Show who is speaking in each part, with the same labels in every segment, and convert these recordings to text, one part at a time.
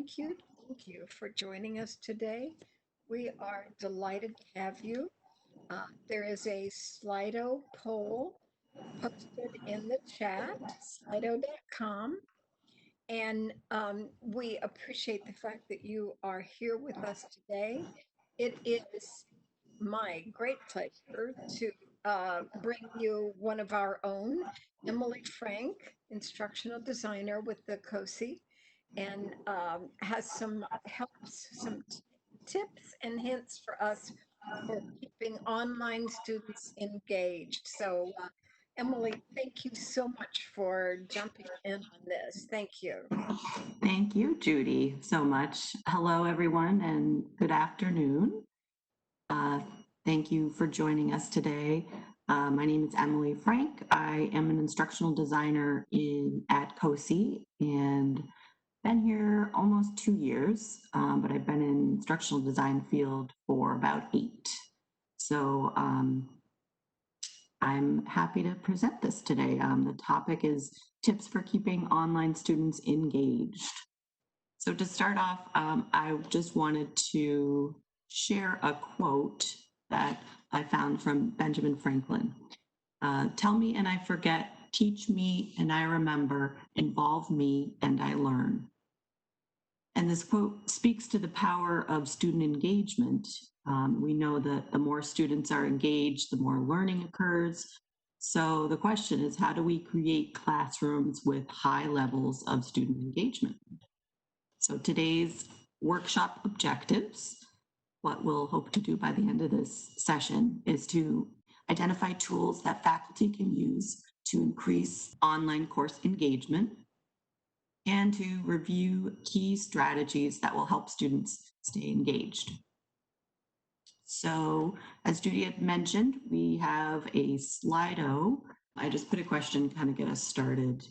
Speaker 1: thank you. Thank you for joining us today. We are delighted to have you. There is a Slido poll posted in the chat, slido.com. And we appreciate the fact that you are here with us today. It is my great pleasure to bring you one of our own, Emily Frank, instructional designer with the COSI, and has some helps, some tips and hints for us for keeping online students engaged. So, Emily, thank you so much for jumping in on this. Thank you.
Speaker 2: Thank you, Judy, so much. Hello, everyone, and good afternoon. Thank you for joining us today. My name is Emily Frank. I am an instructional designer at COSI and been here almost 2 years, but I've been in instructional design field for about 8. So I'm happy to present this today. The topic is tips for keeping online students engaged. So to start off, I just wanted to share a quote that I found from Benjamin Franklin. Tell me and I forget, teach me and I remember, involve me and I learn. And this quote speaks to the power of student engagement. We know that the more students are engaged, the more learning occurs. So the question is, how do we create classrooms with high levels of student engagement? So today's workshop objectives, what we'll hope to do by the end of this session, is to identify tools that faculty can use to increase online course engagement and to review key strategies that will help students stay engaged. So as Judy had mentioned, we have a Slido. I just put a question to kind of get us started.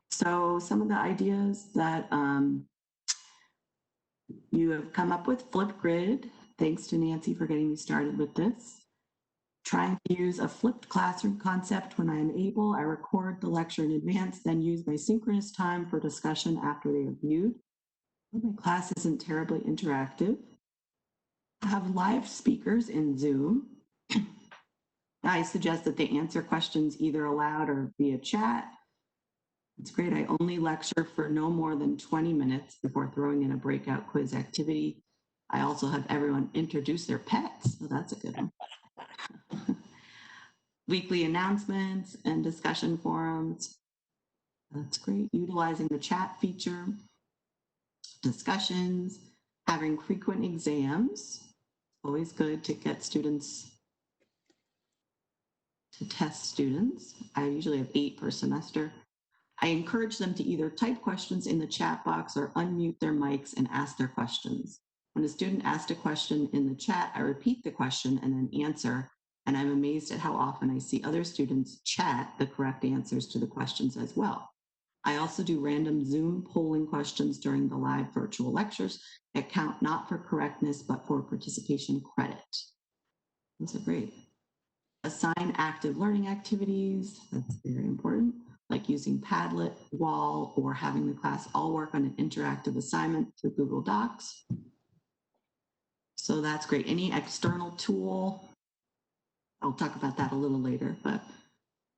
Speaker 2: So some of the ideas that you have come up with: FlipGrid. Thanks to Nancy for getting me started with this. Trying to use a flipped classroom concept when I am able. I record the lecture in advance, then use my synchronous time for discussion after they are viewed. My class isn't terribly interactive. I have live speakers in Zoom. I suggest that they answer questions either aloud or via chat. It's great. I only lecture for no more than 20 minutes before throwing in a breakout quiz activity. I also have everyone introduce their pets, so that's a good one. Weekly announcements and discussion forums. That's great. Utilizing the chat feature. Discussions. Having frequent exams. Always good to get students, to test students. I usually have 8 per semester. I encourage them to either type questions in the chat box or unmute their mics and ask their questions. When a student asked a question in the chat, I repeat the question and then answer, and I'm amazed at how often I see other students chat the correct answers to the questions as well. I also do random Zoom polling questions during the live virtual lectures that count not for correctness, but for participation credit. Those are great. Assign active learning activities. That's very important, like using Padlet, Wall, or having the class all work on an interactive assignment through Google Docs. So that's great. Any external tool, I'll talk about that a little later, but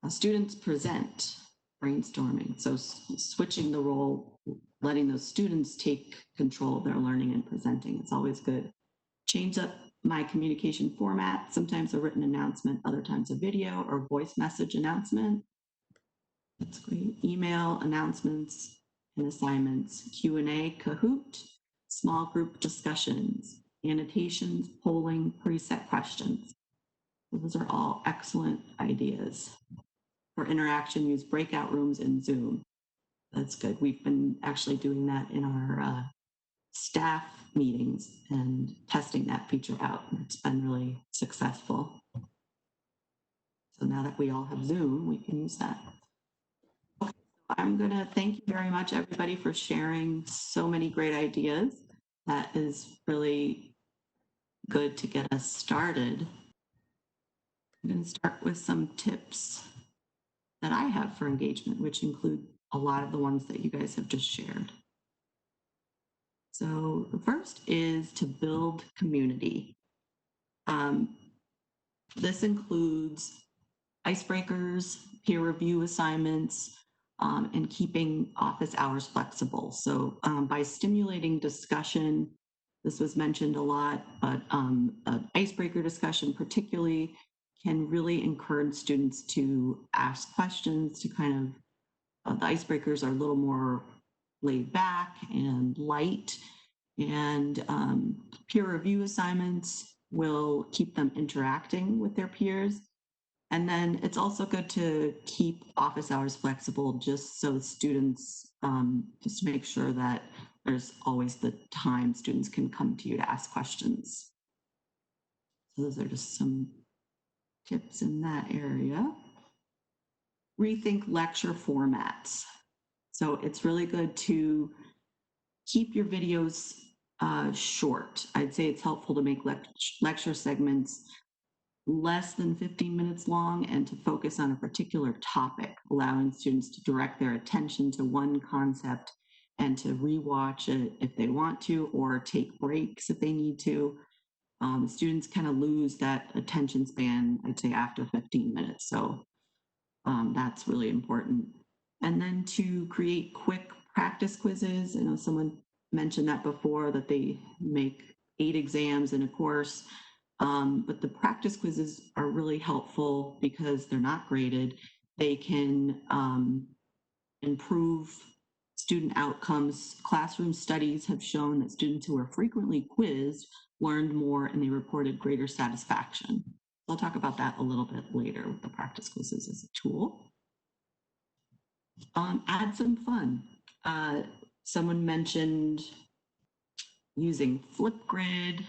Speaker 2: students present, brainstorming. So switching the role, letting those students take control of their learning and presenting. It's always good. Change up my communication format, sometimes a written announcement, other times a video or voice message announcement. That's great. Email announcements and assignments, Q&A, Kahoot, small group discussions, annotations, polling, preset questions. Those are all excellent ideas. For interaction, use breakout rooms in Zoom. That's good. We've been actually doing that in our staff meetings and testing that feature out. It's been really successful. So now that we all have Zoom, we can use that. Okay, so I'm going to thank you very much, everybody, for sharing so many great ideas. That is really good to get us started. I'm going to start with some tips that I have for engagement, which include a lot of the ones that you guys have just shared. So the first is to build community. This includes icebreakers, peer review assignments, and keeping office hours flexible. So by stimulating discussion, this was mentioned a lot, but an icebreaker discussion particularly can really encourage students to ask questions, to kind of, the icebreakers are a little more laid back and light, and peer review assignments will keep them interacting with their peers. And then it's also good to keep office hours flexible just so students, just to make sure that there's always the time students can come to you to ask questions. So those are just some tips in that area. Rethink lecture formats. So it's really good to keep your videos short. I'd say it's helpful to make lecture segments less than 15 minutes long and to focus on a particular topic, allowing students to direct their attention to one concept and to rewatch it if they want to, or take breaks if they need to. Students kind of lose that attention span, I'd say, after 15 minutes. So that's really important. And then to create quick practice quizzes. I know someone mentioned that before, that they make 8 exams in a course. But the practice quizzes are really helpful because they're not graded. They can improve student outcomes. Classroom studies have shown that students who are frequently quizzed learned more and they reported greater satisfaction. I'll talk about that a little bit later with the practice quizzes as a tool. Add some fun. Someone mentioned using FlipGrid.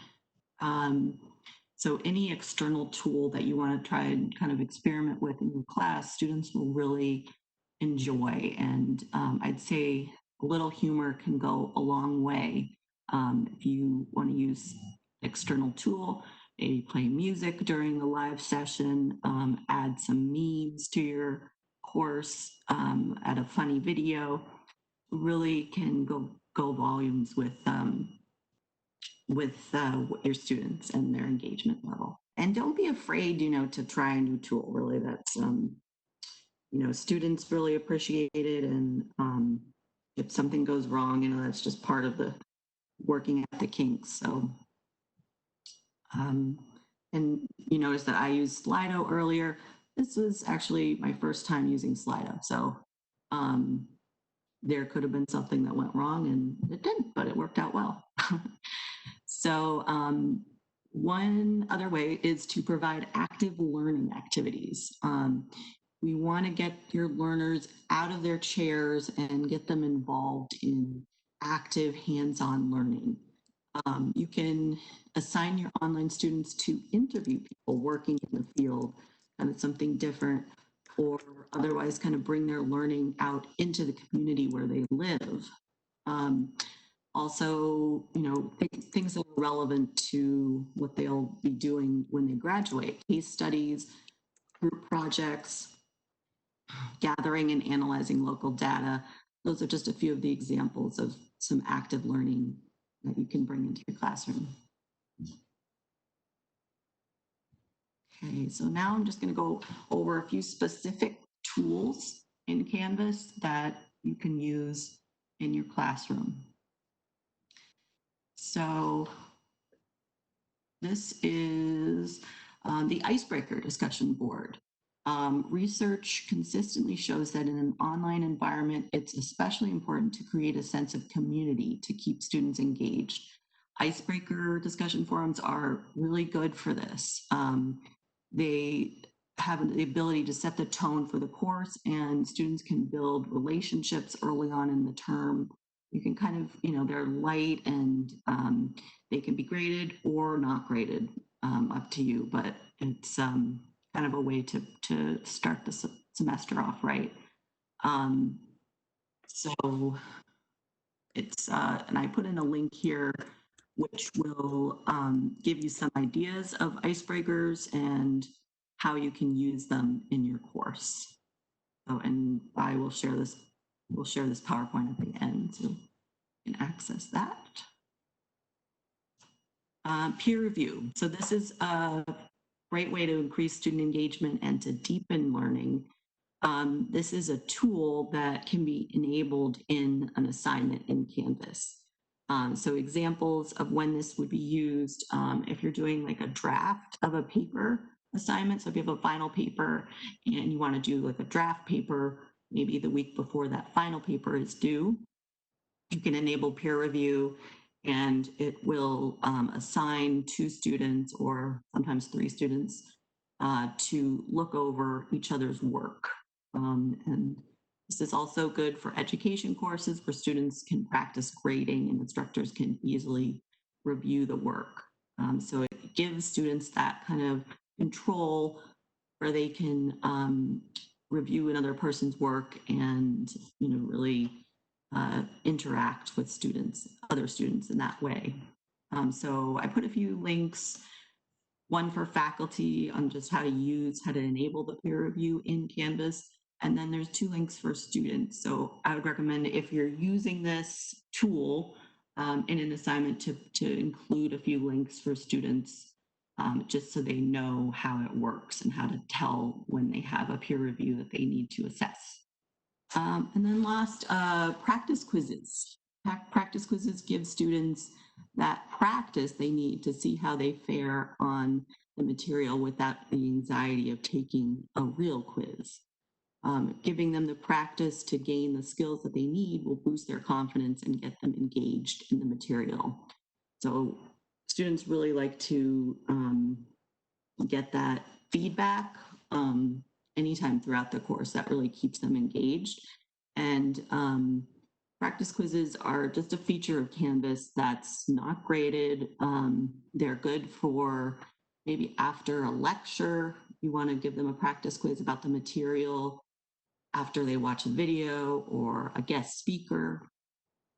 Speaker 2: So any external tool that you want to try and kind of experiment with in your class, students will really enjoy. And I'd say a little humor can go a long way. If you want to use external tool, maybe play music during the live session, add some memes to your course, add a funny video, really can go volumes with your students and their engagement level. And don't be afraid, to try a new tool. Really, that's, students really appreciate it. And if something goes wrong, that's just part of the working at the kinks. So, and you notice that I used Slido earlier. This was actually my first time using Slido. So there could have been something that went wrong and it didn't, but it worked out well. So one other way is to provide active learning activities. We want to get your learners out of their chairs and get them involved in active hands-on learning. You can assign your online students to interview people working in the field, kind of something different, or otherwise kind of bring their learning out into the community where they live. Also, things that are relevant to what they'll be doing when they graduate, case studies, group projects, gathering and analyzing local data. Those are just a few of the examples of some active learning that you can bring into your classroom. Okay, so now I'm just going to go over a few specific tools in Canvas that you can use in your classroom. So this is the icebreaker discussion board. Research consistently shows that in an online environment, it's especially important to create a sense of community to keep students engaged. Icebreaker discussion forums are really good for this. They have the ability to set the tone for the course, and students can build relationships early on in the term. You can kind of, they're light and they can be graded or not graded, up to you, but it's kind of a way to start the semester off right. So it's, and I put in a link here which will give you some ideas of icebreakers and how you can use them in your course. So, and I will share this, we'll share this PowerPoint at the end so you can access that. Peer review. So this is a great way to increase student engagement and to deepen learning. This is a tool that can be enabled in an assignment in Canvas. So examples of when this would be used, if you're doing like a draft of a paper assignment. So if you have a final paper and you want to do like a draft paper, maybe the week before that final paper is due, you can enable peer review, and it will assign 2 students or sometimes 3 students to look over each other's work. And this is also good for education courses where students can practice grading and instructors can easily review the work. So it gives students that kind of control where they can review another person's work and, really interact with other students in that way. So I put a few links, one for faculty on just how to enable the peer review in Canvas. And then there's 2 links for students. So I would recommend if you're using this tool in an assignment to include a few links for students, just so they know how it works and how to tell when they have a peer review that they need to assess. And then last, practice quizzes. Practice quizzes give students that practice they need to see how they fare on the material without the anxiety of taking a real quiz. Giving them the practice to gain the skills that they need will boost their confidence and get them engaged in the material. So students really like to get that feedback anytime throughout the course. That really keeps them engaged. And practice quizzes are just a feature of Canvas that's not graded. They're good for maybe after a lecture, you want to give them a practice quiz about the material, after they watch a video or a guest speaker,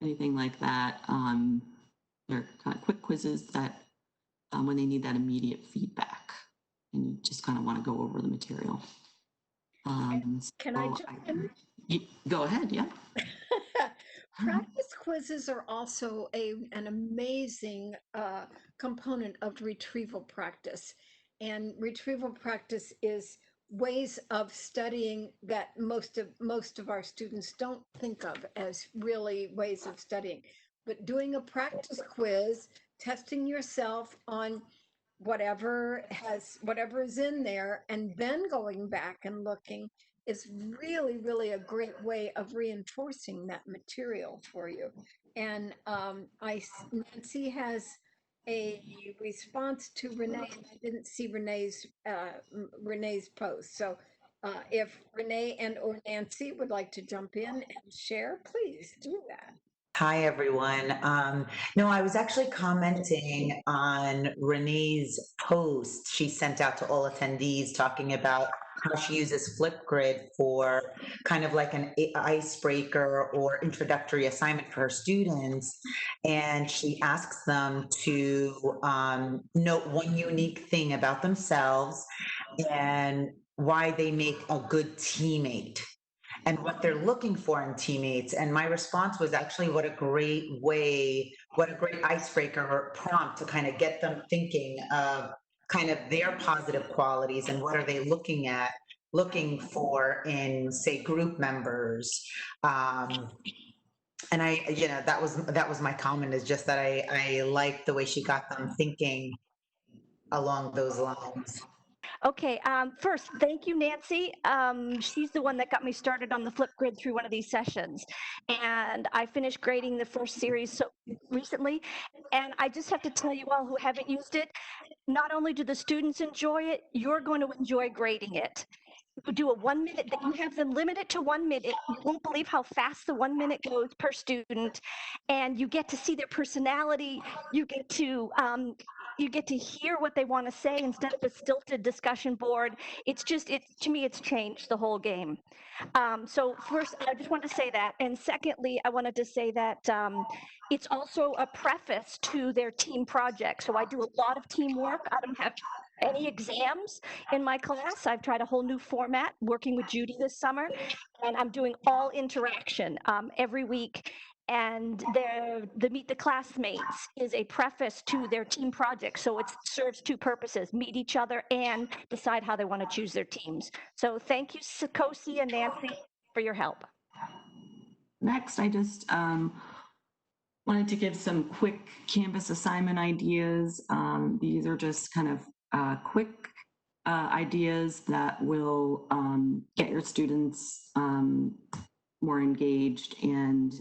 Speaker 2: anything like that. They're kind of quick quizzes that when they need that immediate feedback and you just kind of want to go over the material.
Speaker 1: Can I jump in?
Speaker 2: Go ahead, yeah.
Speaker 1: Practice quizzes are also an amazing component of retrieval practice. And retrieval practice is ways of studying that most of our students don't think of as really ways of studying. But doing a practice quiz, testing yourself on whatever is in there, and then going back and looking is really a great way of reinforcing that material for you. And Nancy has a response to Renee, and I didn't see Renee's post. So if Renee and or Nancy would like to jump in and share, please do that.
Speaker 3: Hi, everyone. No, I was actually commenting on Renee's post she sent out to all attendees talking about how she uses FlipGrid for kind of like an icebreaker or introductory assignment for her students. And she asks them to note one unique thing about themselves and why they make a good teammate and what they're looking for in teammates. And my response was actually, what a great icebreaker or prompt to kind of get them thinking of kind of their positive qualities and what are they looking for in, say, group members. And that was my comment, is just that I liked the way she got them thinking along those lines.
Speaker 4: Okay, first, thank you, Nancy. She's the one that got me started on the FlipGrid through one of these sessions. And I finished grading the first series so recently. And I just have to tell you all who haven't used it, not only do the students enjoy it, you're going to enjoy grading it. You do a 1 minute, that you have them limited to 1 minute. You won't believe how fast the 1 minute goes per student. And you get to see their personality. You get to hear what they want to say instead of a stilted discussion board. To me, it's changed the whole game. So first, I just wanted to say that. And secondly, I wanted to say that it's also a preface to their team project. So I do a lot of teamwork. I don't have any exams in my class. I've tried a whole new format working with Judy this summer, and I'm doing all interaction every week. And the Meet the Classmates is a preface to their team project. So it serves two purposes: meet each other and decide how they want to choose their teams. So thank you, Sakosi and Nancy, for your help.
Speaker 2: Next, I just wanted to give some quick Canvas assignment ideas. These are just kind of quick ideas that will get your students more engaged and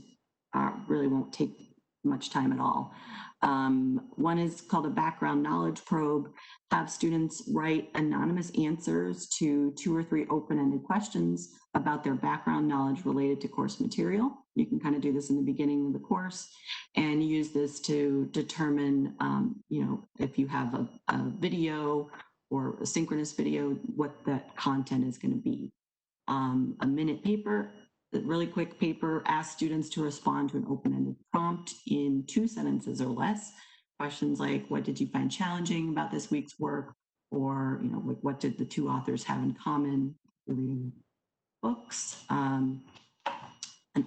Speaker 2: really won't take much time at all. One is called a background knowledge probe. Have students write anonymous answers to 2 or 3 open-ended questions about their background knowledge related to course material. You can kind of do this in the beginning of the course and use this to determine, if you have a video or a synchronous video, what that content is going to be. A minute paper, a really quick paper, asks students to respond to an open-ended prompt in 2 sentences or less. Questions like, what did you find challenging about this week's work? Or, what did the 2 authors have in common? Reading books. An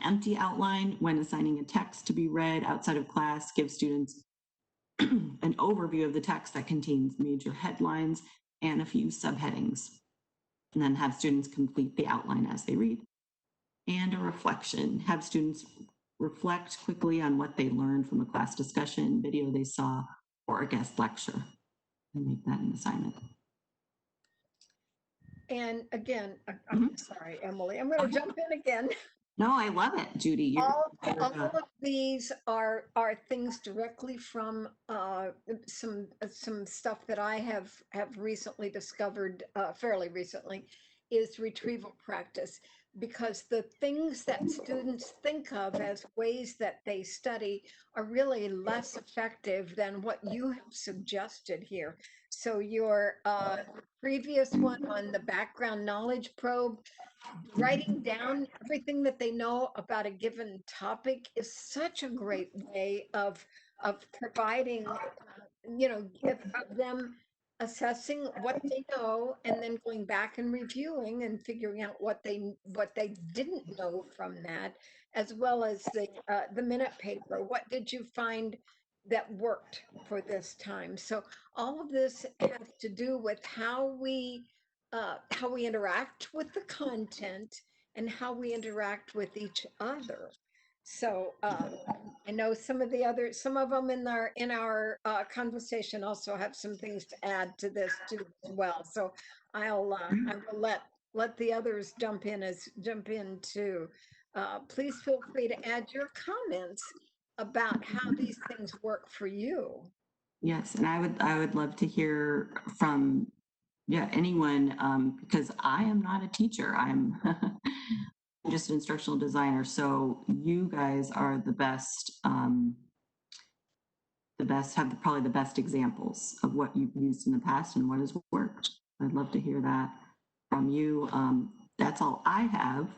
Speaker 2: empty outline when assigning a text to be read outside of class gives students an overview of the text that contains major headlines and a few subheadings, and then have students complete the outline as they read. And a reflection, have students reflect quickly on what they learned from a class discussion, video they saw, or a guest lecture, and make that an assignment.
Speaker 1: And again, I'm sorry, Emily, I'm going to jump in again.
Speaker 2: No, I love it, Judy.
Speaker 1: All of these are things directly from some stuff that I have recently discovered, fairly recently, is retrieval practice. Because the things that students think of as ways that they study are really less effective than what you have suggested here. So your previous one on the background knowledge probe, writing down everything that they know about a given topic is such a great way of providing, of them assessing what they know and then going back and reviewing and figuring out what they didn't know from that, as well as the minute paper. What did you find that worked for this time? So all of this has to do with how we interact with the content and how we interact with each other. So I know some of them in our conversation also have some things to add to this too as well. So I will let the others jump in too. Please feel free to add your comments about how these things work for you.
Speaker 2: Yes, and I would love to hear from anyone, because I am not a teacher. I'm just an instructional designer. So you guys are the best, have probably the best examples of what you've used in the past and what has worked. I'd love to hear that from you. That's all I have.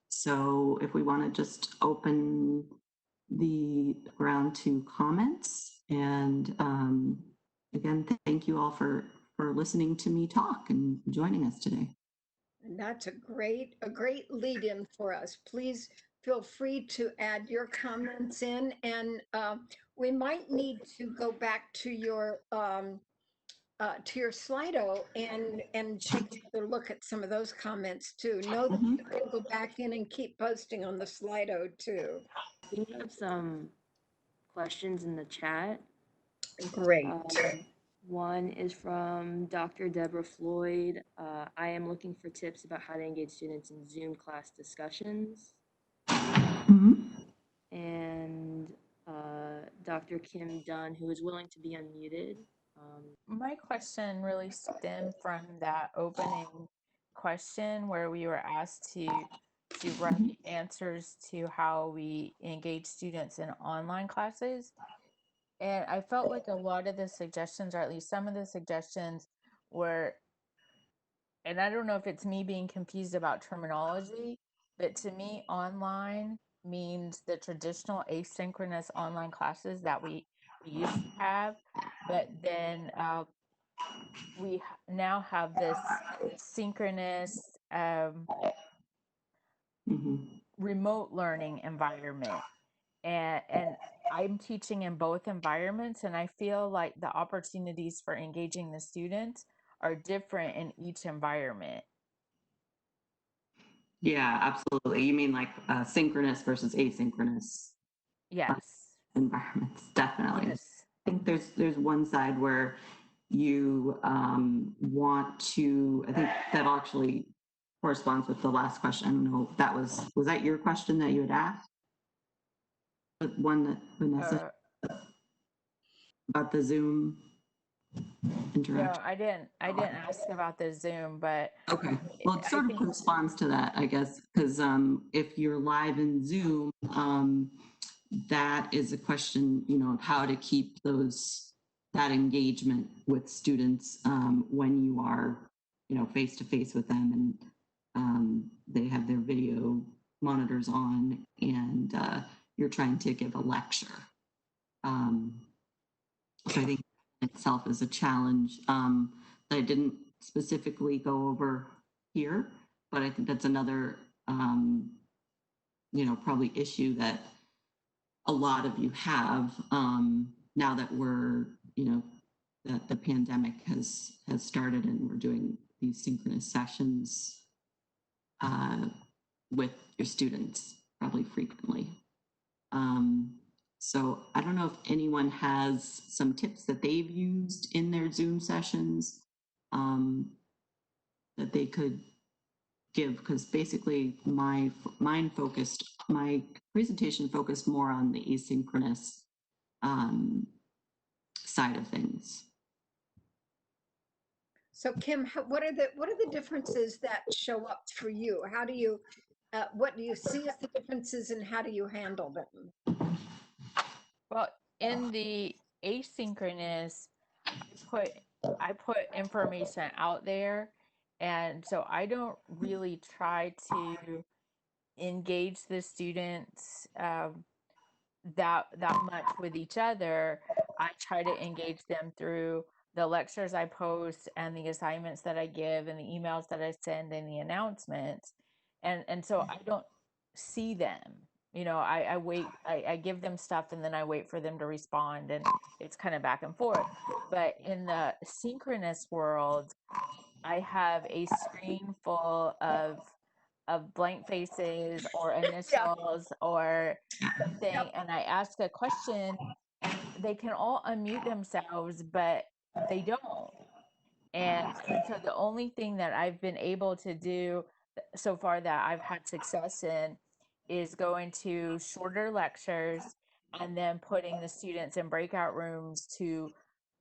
Speaker 2: So if we want to just open the round to comments, and again, thank you all for listening to me talk and joining us today.
Speaker 1: And that's a great lead in for us. Please feel free to add your comments in, and we might need to go back to your Slido and take another look at some of those comments too. Know that you can go back in and keep posting on the Slido too.
Speaker 5: We have some questions in the chat.
Speaker 1: Great.
Speaker 5: One is from Dr. Deborah Floyd. I am looking for tips about how to engage students in Zoom class discussions. And Dr. Kim Dunn, who is willing to be unmuted.
Speaker 6: My question really stemmed from that opening question where we were asked to write answers to how we engage students in online classes. And I felt like a lot of the suggestions, or at least some of the suggestions, were, and I don't know if it's me being confused about terminology, but to me, online means the traditional asynchronous online classes that we used to have. but then we now have this synchronous remote learning environment, and I'm teaching in both environments, and I feel like the opportunities for engaging the students are different in each environment.
Speaker 2: Yeah, absolutely. You mean like synchronous versus asynchronous
Speaker 6: Yes.
Speaker 2: environments? Definitely.
Speaker 6: Yes.
Speaker 2: I think there's one side where you want to. I think that actually corresponds with the last question. I don't know if that was that your question that you had asked? The one that Vanessa about the Zoom interaction.
Speaker 6: No, I didn't ask about the Zoom, but
Speaker 2: Okay. Well, it
Speaker 6: I
Speaker 2: sort of
Speaker 6: think
Speaker 2: corresponds to that, I guess, because if you're live in Zoom, that is a question, of how to keep that engagement with students when you are, face to face with them, and they have their video monitors on, and you're trying to give a lecture. So I think itself is a challenge that I didn't specifically go over here, but I think that's another, probably issue that a lot of you have now that we're, that the pandemic has started and we're doing these synchronous sessions with your students probably frequently. So I don't know if anyone has some tips that they've used in their Zoom sessions that they could give, because basically my presentation focused more on the asynchronous side of things.
Speaker 1: So Kim, what are the differences that show up for you? How do you, what do you see as the differences and how do you handle them?
Speaker 6: well, in the asynchronous, I put information out there, and so I don't really try to engage the students that much with each other. I try to engage them through the lectures I post and the assignments that I give and the emails that I send and the announcements. And so I don't see them. I wait, I give them stuff and then I wait for them to respond, and it's kind of back and forth. But in the synchronous world, I have a screen full of blank faces or initials or something, and I ask a question, and they can all unmute themselves, but they don't. And so the only thing that I've been able to do so far that I've had success in is going to shorter lectures and then putting the students in breakout rooms to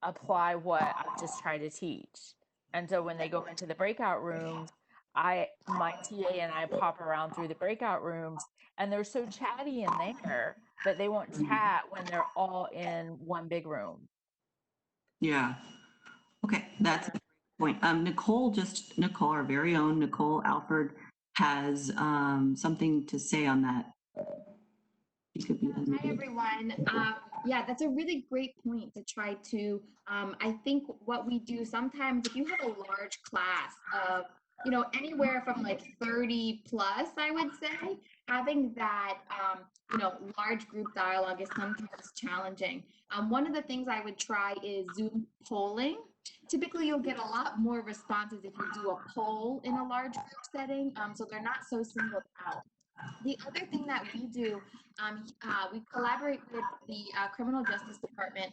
Speaker 6: apply what I've just tried to teach. And so when they go into the breakout rooms, my TA and I pop around through the breakout rooms, and they're so chatty in there, but they won't chat when they're all in one big room.
Speaker 2: Yeah. Okay, that's a great point. Nicole, our very own Nicole Alford, has something to say on that. She could be
Speaker 7: Hi, everyone. Yeah, that's a really great point to try to. I think what we do sometimes, if you have a large class of, anywhere from like 30 plus, I would say, having that, large group dialogue is sometimes challenging. One of the things I would try is Zoom polling. Typically, you'll get a lot more responses if you do a poll in a large group setting, so they're not so singled out. The other thing that we do, we collaborate with the Criminal Justice Department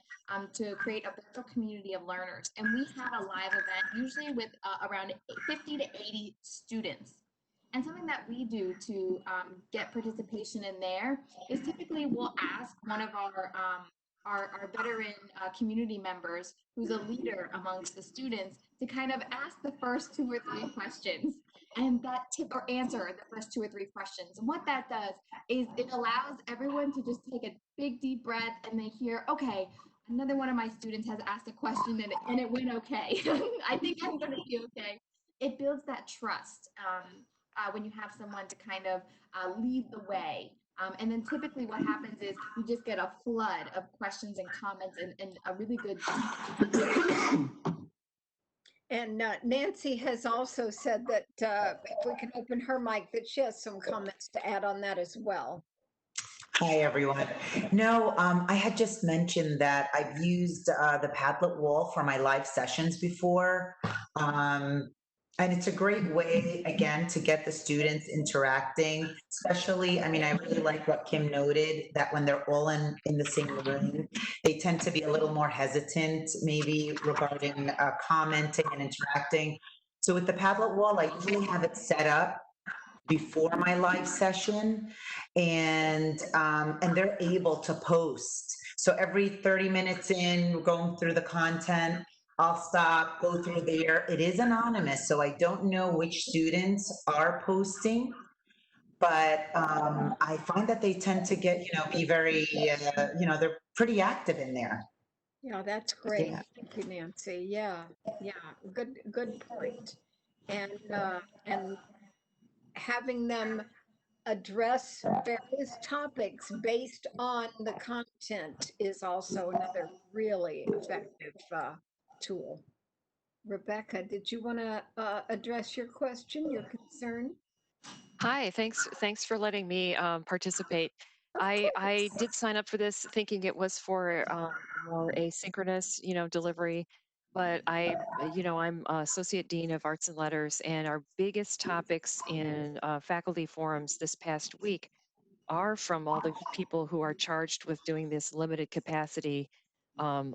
Speaker 7: to create a virtual community of learners. And we had a live event, usually with around 50 to 80 students. And something that we do to get participation in there is typically we'll ask one of our veteran community members who's a leader amongst the students to kind of ask the first 2 or 3 questions and that tip or answer the first 2 or 3 questions. And what that does is it allows everyone to just take a big deep breath and they hear, okay, another one of my students has asked a question and it went okay. I think I'm going to be okay. It builds that trust when you have someone to kind of lead the way. And then typically what happens is you just get a flood of questions and comments and a really good
Speaker 1: And Nancy has also said that if we can open her mic, that she has some comments to add on that as well.
Speaker 3: Hi, everyone. No, I had just mentioned that I've used the Padlet wall for my live sessions before. And it's a great way, again, to get the students interacting, especially, I mean, I really like what Kim noted, that when they're all in the same room, they tend to be a little more hesitant, maybe regarding commenting and interacting. So with the Padlet wall, I usually have it set up before my live session, and they're able to post. So every 30 minutes in, we're going through the content, I'll stop, go through there. It is anonymous, so I don't know which students are posting, but I find that they tend to get, be very, they're pretty active in there.
Speaker 1: Yeah, that's great.
Speaker 3: Yeah.
Speaker 1: Thank you, Nancy. Yeah, good point. And having them address various topics based on the content is also another really effective tool. Rebecca, did you want to address your question, your concern?
Speaker 8: Hi, thanks for letting me participate.
Speaker 1: Of
Speaker 8: I
Speaker 1: course.
Speaker 8: did sign up for this thinking it was for more asynchronous, delivery, but I'm Associate Dean of Arts and Letters, and our biggest topics in faculty forums this past week are from all the people who are charged with doing this limited capacity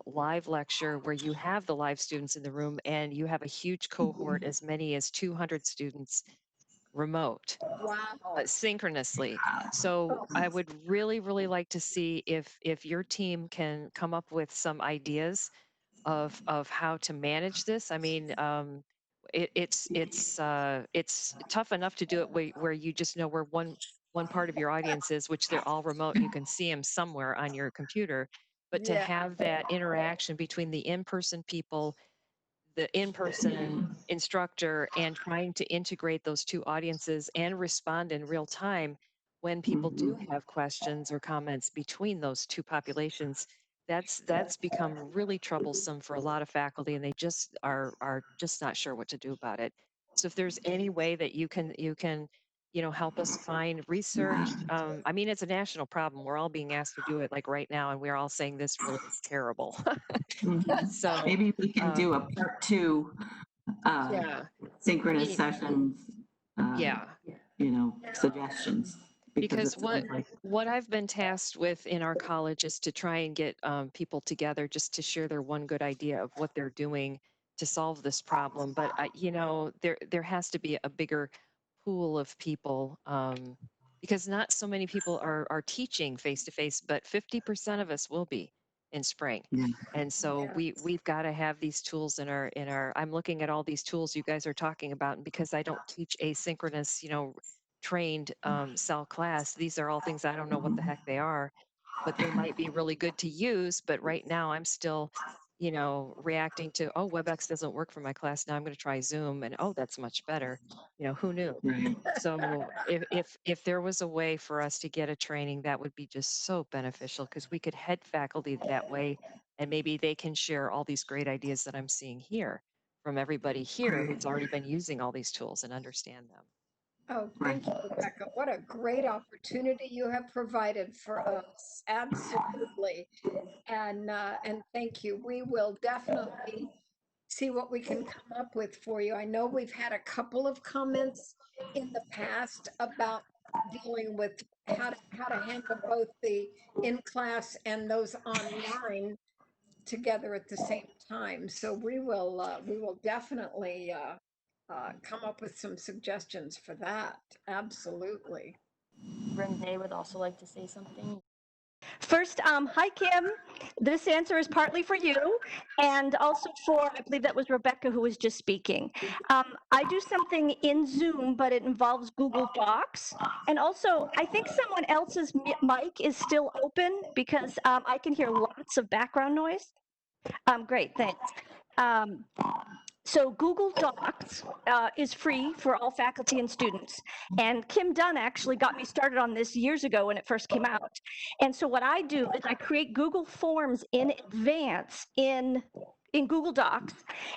Speaker 8: live lecture where you have the live students in the room and you have a huge cohort, as many as 200 students remote
Speaker 1: Wow.
Speaker 8: synchronously. So
Speaker 1: Oh,
Speaker 8: I would really, really like to see if your team can come up with some ideas of how to manage this. I mean, it's tough enough to do it where you just know where one part of your audience is, which they're all remote and you can see them somewhere on your computer. But to
Speaker 1: yeah.
Speaker 8: have that interaction between the in-person people, the in-person instructor, and trying to integrate those two audiences and respond in real time when people do have questions or comments between those two populations, that's become really troublesome for a lot of faculty, and they just are just not sure what to do about it. So if there's any way that you can help us find research. I mean, it's a national problem. We're all being asked to do it like right now, and we're all saying this really is terrible. So
Speaker 2: Maybe we can do a part 2
Speaker 8: yeah.
Speaker 2: synchronous
Speaker 8: Ye-
Speaker 2: sessions,
Speaker 8: Yeah,
Speaker 2: suggestions. Because
Speaker 8: because
Speaker 2: it sounds like,
Speaker 8: what I've been tasked with in our college is to try and get people together just to share their one good idea of what they're doing to solve this problem. But there has to be a bigger pool of people, because not so many people are teaching face to face, but 50% of us will be in spring.
Speaker 2: yeah.
Speaker 8: And so we've got to have these tools in our. I'm looking at all these tools you guys are talking about, and because I don't teach asynchronous, trained cell class, these are all things I don't know what the heck they are, but they might be really good to use. But right now I'm still, reacting to, oh, WebEx doesn't work for my class. Now I'm going to try Zoom, and oh, that's much better. Who knew?
Speaker 2: Right.
Speaker 8: So if there was a way for us to get a training, that would be just so beneficial, because we could head faculty that way, and maybe they can share all these great ideas that I'm seeing here from everybody here who's already been using all these tools and understand them.
Speaker 1: Oh,
Speaker 2: Right.
Speaker 1: thank you, Rebecca. What a great opportunity you have provided for us. Absolutely. And thank you. We will definitely see what we can come up with for you. I know we've had a couple of comments in the past about dealing with how to handle both the in-class and those online together at the same time. So we will definitely come up with some suggestions for that. Absolutely.
Speaker 5: Renee would also like to say something.
Speaker 4: First, hi, Kim. This answer is partly for you and also for, I believe that was Rebecca who was just speaking. I do something in Zoom, but it involves Google Docs. And also, I think someone else's mic is still open because I can hear lots of background noise. Great, thanks. So Google Docs is free for all faculty and students. And Kim Dunn actually got me started on this years ago when it first came out. And so what I do is I create Google Forms in advance in Google Docs,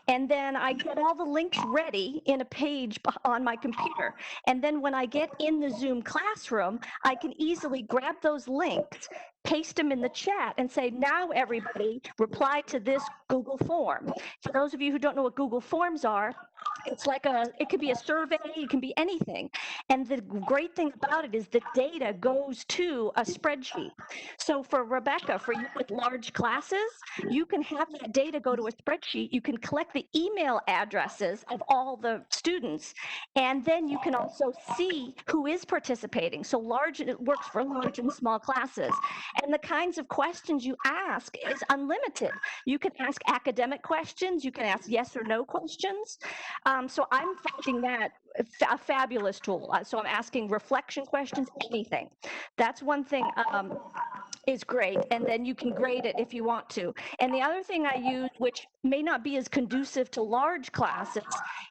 Speaker 4: and then I get all the links ready in a page on my computer. And then when I get in the Zoom classroom, I can easily grab those links, paste them in the chat, and say, now everybody reply to this Google form. For those of you who don't know what Google Forms are, it could be a survey, it can be anything. And the great thing about it is the data goes to a spreadsheet. So for Rebecca, for you with large classes, you can have that data go to a spreadsheet. You can collect the email addresses of all the students, and then you can also see who is participating. So it works for large and small classes. And the kinds of questions you ask is unlimited. You can ask academic questions, you can ask yes or no questions. So I'm finding that a fabulous tool. So I'm asking reflection questions, anything. That's one thing is great. And then you can grade it if you want to. And the other thing I use, which may not be as conducive to large classes,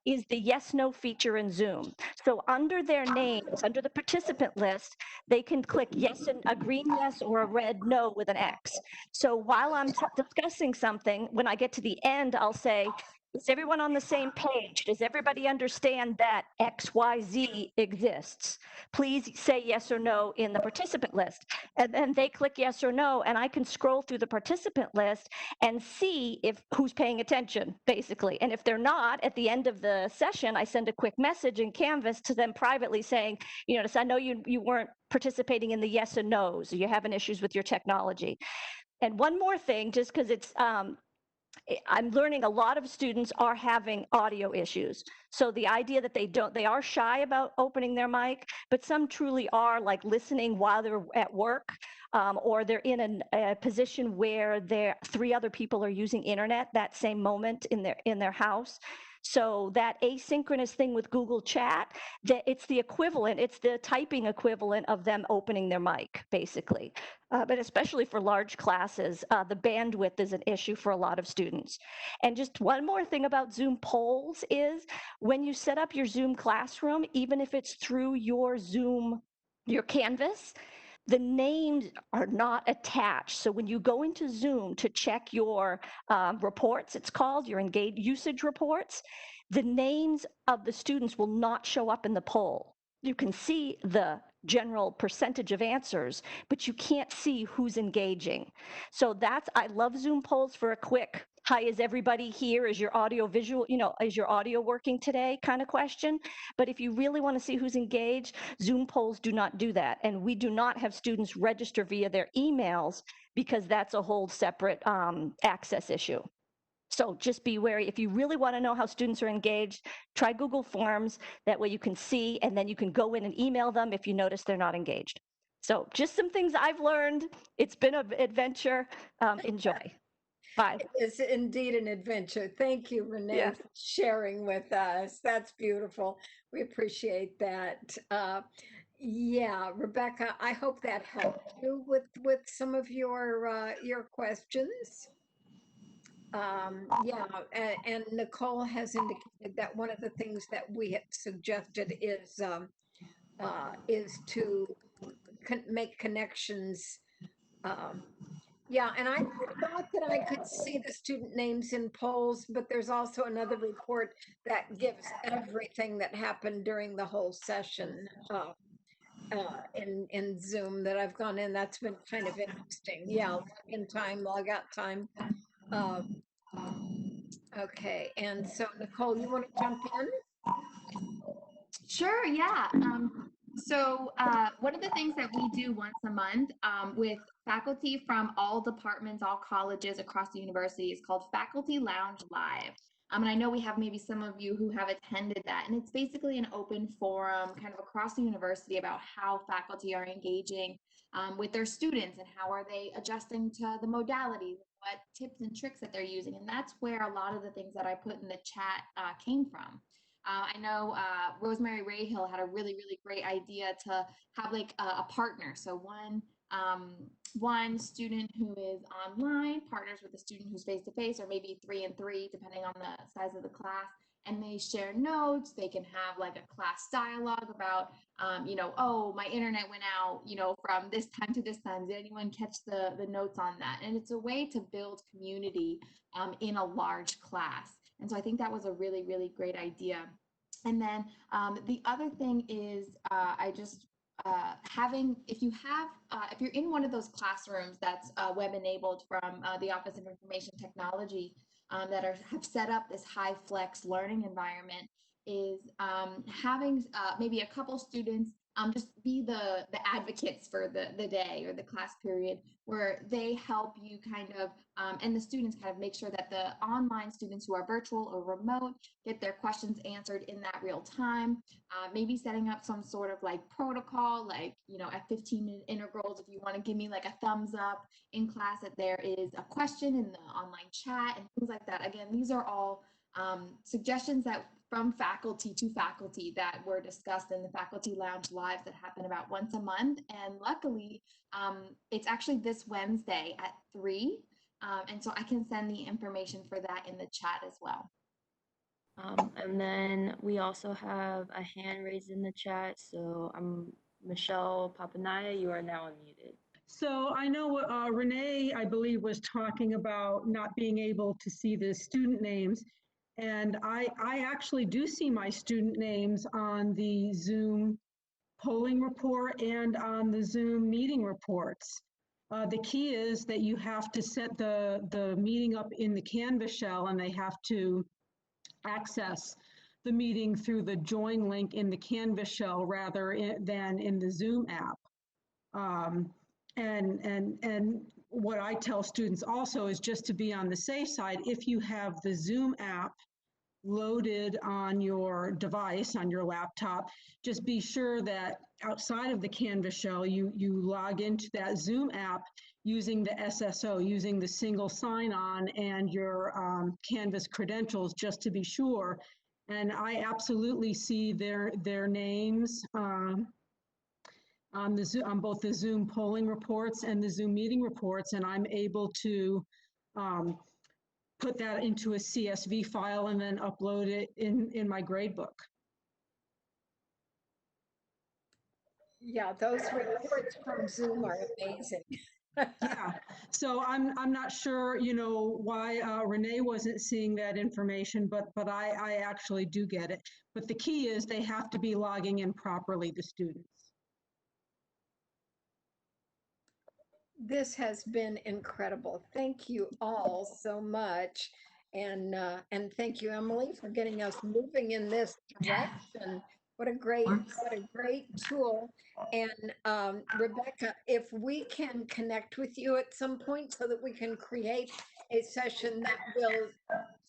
Speaker 4: is the yes no feature in Zoom. So under their names, under the participant list, they can click yes and a green yes or a red no with an X. So while I'm discussing something, when I get to the end, I'll say, is everyone on the same page? Does everybody understand that XYZ exists? Please say yes or no in the participant list. And then they click yes or no, and I can scroll through the participant list and see who's paying attention, basically. And if they're not, at the end of the session, I send a quick message in Canvas to them privately saying, I know you weren't participating in the yes and no's, or you're having issues with your technology. And one more thing, just because I'm learning a lot of students are having audio issues. So the idea that they are shy about opening their mic, but some truly are, like listening while they're at work, or they're in a position where three other people are using internet that same moment in their house. So that asynchronous thing with Google Chat, it's the equivalent, it's the typing equivalent of them opening their mic, basically. But especially for large classes, the bandwidth is an issue for a lot of students. And just one more thing about Zoom polls is when you set up your Zoom classroom, even if it's through your Canvas, the names are not attached. So when you go into Zoom to check your reports, it's called your engaged usage reports, the names of the students will not show up in the poll. You can see the general percentage of answers, but you can't see who's engaging. So I love Zoom polls for a quick, hi, is everybody here? Is your audio visual, is your audio working today kind of question? But if you really want to see who's engaged, Zoom polls do not do that. And we do not have students register via their emails because that's a whole separate access issue. So just be wary. If you really want to know how students are engaged, try Google Forms. That way you can see, and then you can go in and email them if you notice they're not engaged. So just some things I've learned. It's been an adventure. Enjoy. Bye.
Speaker 1: It is indeed an adventure. Thank you, Renee,
Speaker 4: Yes.
Speaker 1: for sharing with us. That's beautiful. We appreciate that. Yeah, Rebecca, I hope that helped you with some of your questions. Yeah, and Nicole has indicated that one of the things that we have suggested is to make connections. Yeah, and I thought that I could see the student names in polls, but there's also another report that gives everything that happened during the whole session in Zoom that I've gone in. That's been kind of interesting. Yeah, log in time, log out time. Okay, and so Nicole, you want to jump in?
Speaker 7: Sure, yeah. So one of the things that we do once a month with faculty from all departments, all colleges across the university is called Faculty Lounge Live. And I know we have maybe some of you who have attended that. And it's basically an open forum kind of across the university about how faculty are engaging with their students and how are they adjusting to the modalities, what tips and tricks that they're using. And that's where a lot of the things that I put in the chat came from. I know Rosemary Rayhill had a really, really great idea to have like a partner. So one one student who is online partners with a student who's face to face, or maybe 3 and 3, depending on the size of the class. And they share notes. They can have like a class dialogue about, oh, my internet went out, from this time to this time. Did anyone catch the notes on that? And it's a way to build community in a large class. And so I think that was a really, really great idea. And then the other thing is if you're in one of those classrooms that's web enabled from the Office of Information Technology have set up this high flex learning environment, is having maybe a couple students just be the advocates for the day or the class period, where they help you kind of and the students kind of make sure that the online students who are virtual or remote get their questions answered in that real time. Maybe setting up some sort of like protocol, like at 15-minute intervals, if you want to give me like a thumbs up in class that there is a question in the online chat and things like that. Again, these are all suggestions that from faculty to faculty that were discussed in the Faculty Lounge Lives that happen about once a month. And luckily, it's actually this Wednesday at 3. And so I can send the information for that in the chat as well.
Speaker 5: And then we also have a hand raised in the chat. So I'm Michelle Papanaya. You are now unmuted.
Speaker 9: So I know Renee, I believe, was talking about not being able to see the student names. And I actually do see my student names on the Zoom polling report and on the Zoom meeting reports. The key is that you have to set the meeting up in the Canvas shell, and they have to access the meeting through the join link in the Canvas shell rather than in the Zoom app. And what I tell students also is just to be on the safe side, if you have the Zoom app loaded on your device, on your laptop, just be sure that outside of the Canvas shell, you log into that Zoom app using the SSO, using the single sign-on and your Canvas credentials, just to be sure. And I absolutely see their names on both the Zoom polling reports and the Zoom meeting reports, and I'm able to put that into a CSV file and then upload it in my gradebook.
Speaker 1: Yeah, those reports from Zoom are amazing.
Speaker 9: Yeah, so I'm not sure, why Renee wasn't seeing that information, but I actually do get it. But the key is they have to be logging in properly, the students.
Speaker 1: This has been incredible. Thank you all so much. And thank you, Emily, for getting us moving in this direction. What a great tool. And Rebecca, if we can connect with you at some point so that we can create a session that will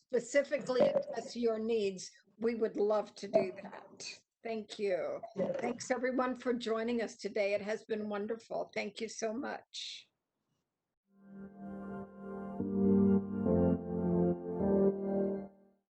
Speaker 1: specifically address your needs, we would love to do that. Thank you. Thanks everyone for joining us today. It has been wonderful. Thank you so much.